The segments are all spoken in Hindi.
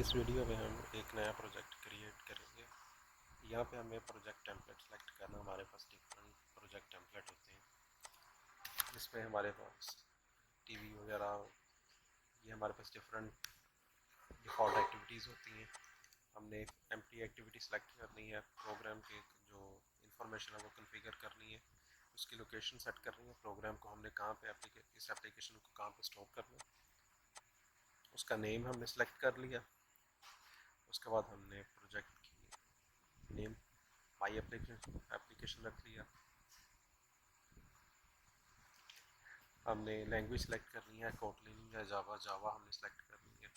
इस वीडियो में हम एक नया प्रोजेक्ट क्रिएट करेंगे। यहाँ पे हमें प्रोजेक्ट टेम्पलेट सेलेक्ट करना। हमारे पास डिफरेंट प्रोजेक्ट टेम्पलेट होते हैं जिसमें हमारे पास टीवी वगैरह, ये हमारे पास डिफरेंट डिफ़ॉल्ट एक्टिविटीज़ होती हैं। हमने एक एम्प्टी एक्टिविटी सेलेक्ट करनी है, प्रोग्राम के जो इंफॉर्मेशन है वो कन्फिगर करनी है, उसकी लोकेशन सेट करनी है, प्रोग्राम को हमने कहाँ पे इस एप्लीकेशन को कहाँ पे स्टोर करना है, उसका नेम हमने सेलेक्ट कर लिया। उसके बाद हमने प्रोजेक्ट की नेम माई एप्लीकेशन रख लिया। हमने लैंग्वेज सेलेक्ट करनी है, कोटलिन या जावा। हमने सेलेक्ट करनी है।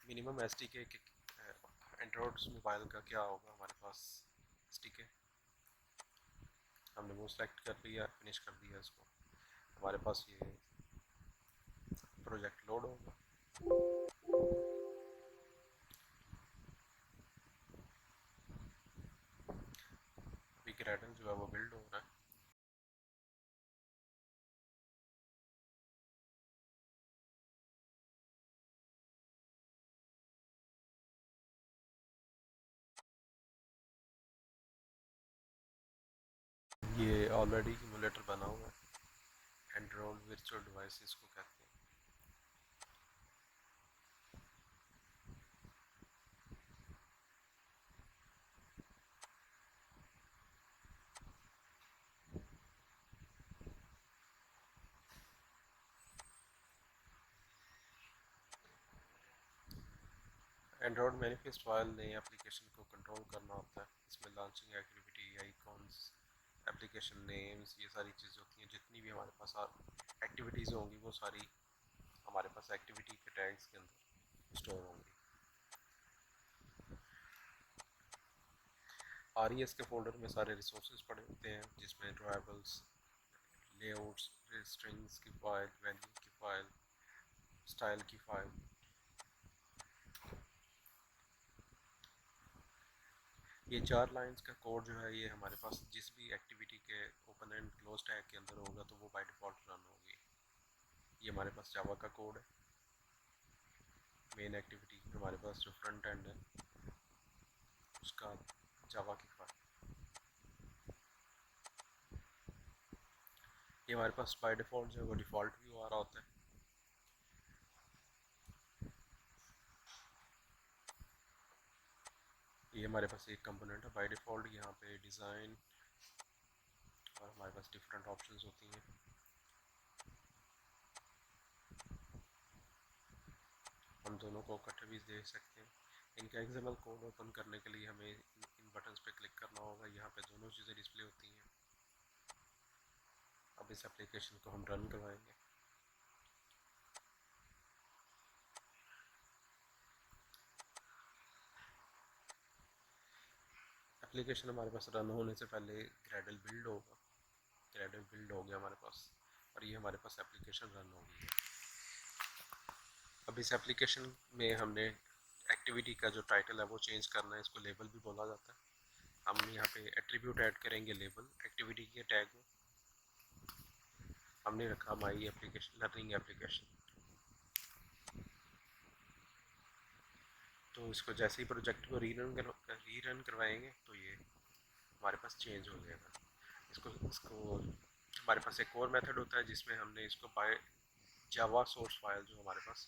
मिनिमम एसटीके के एंड्रॉइड मोबाइल का क्या होगा हमारे पास एसटीके, हमने वो सेलेक्ट कर लिया, फिनिश कर दिया इसको। हमारे पास ये प्रोजेक्ट लोड होगा। अभी ग्रेडल जो है वो बिल्ड हो रहा है। ये ऑलरेडी इमुलेटर बना हुआ है, एंड्रॉइड वर्चुअल डिवाइस इसको कहते हैं। एंड्रॉइड मैनिफेस्ट फाइल ने एप्लीकेशन को कंट्रोल करना होता है। इसमें launching activity, icons, application names, ये सारी चीज़ें होती हैं। जितनी भी हमारे पास एक्टिविटीज़ होंगी वो सारी हमारे पास एक्टिविटी के टैग्स के अंदर स्टोर होंगी। RES के फोल्डर में सारे रिसोर्सेज पड़े होते हैं, जिसमें ड्राइबल्स, लेआउट्स, स्ट्रिंग्स की फाइल, वैल्यू की फाइल, स्टाइल की फाइल। ये 4 लाइंस का कोड जो है ये हमारे पास जिस भी एक्टिविटी के ओपन एंड क्लोज टैग के अंदर होगा तो वो बाय डिफ़ॉल्ट रन होगी। ये हमारे पास जावा का कोड है। मेन एक्टिविटी हमारे पास जो फ्रंट एंड है उसका जावा की फाइल। ये हमारे पास बाय डिफ़ॉल्ट जो है वो डिफ़ॉल्ट व्यू आ रहा होता है। ये हमारे पास एक कंपोनेंट है बाय डिफ़ॉल्ट। यहाँ पे डिज़ाइन और हमारे पास डिफरेंट ऑप्शंस होती हैं। हम दोनों को इकट्ठे भी दे सकते हैं। इनका एक्सएमएल कोड ओपन करने के लिए हमें इन बटन्स पे क्लिक करना होगा। यहाँ पे दोनों चीज़ें डिस्प्ले होती हैं। अब इस एप्लीकेशन को हम रन करवाएंगे। एप्लीकेशन हमारे पास रन होने से पहले ग्रेडल बिल्ड होगा। ग्रेडल बिल्ड हो गया हमारे पास और ये हमारे पास एप्लीकेशन रन हो गई है। अब इस एप्लीकेशन में हमने एक्टिविटी का जो टाइटल है वो चेंज करना है। इसको लेबल भी बोला जाता है। हम यहाँ पे एट्रीब्यूट ऐड करेंगे लेबल एक्टिविटी के टैग में। हमने रखा माई एप्लीकेशन लर्निंग एप्लीकेशन। तो इसको जैसे ही प्रोजेक्ट को रीरन करवाएंगे तो ये हमारे पास चेंज हो जाएगा। इसको हमारे पास एक और मेथड होता है जिसमें हमने इसको बाय जावा सोर्स फाइल, जो हमारे पास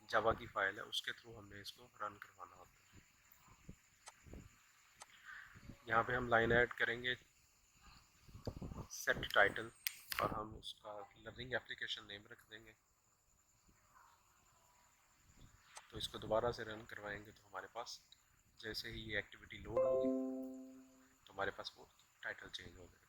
जावा की फाइल है उसके थ्रू हमने इसको रन करवाना होता है। यहाँ पे हम लाइन ऐड करेंगे सेट टाइटल और हम उसका लर्निंग एप्लीकेशन नेम रख देंगे। तो इसको दोबारा से रन करवाएंगे तो हमारे पास जैसे ही ये एक्टिविटी लोड होगी तो हमारे पास वो टाइटल चेंज हो जाएगा।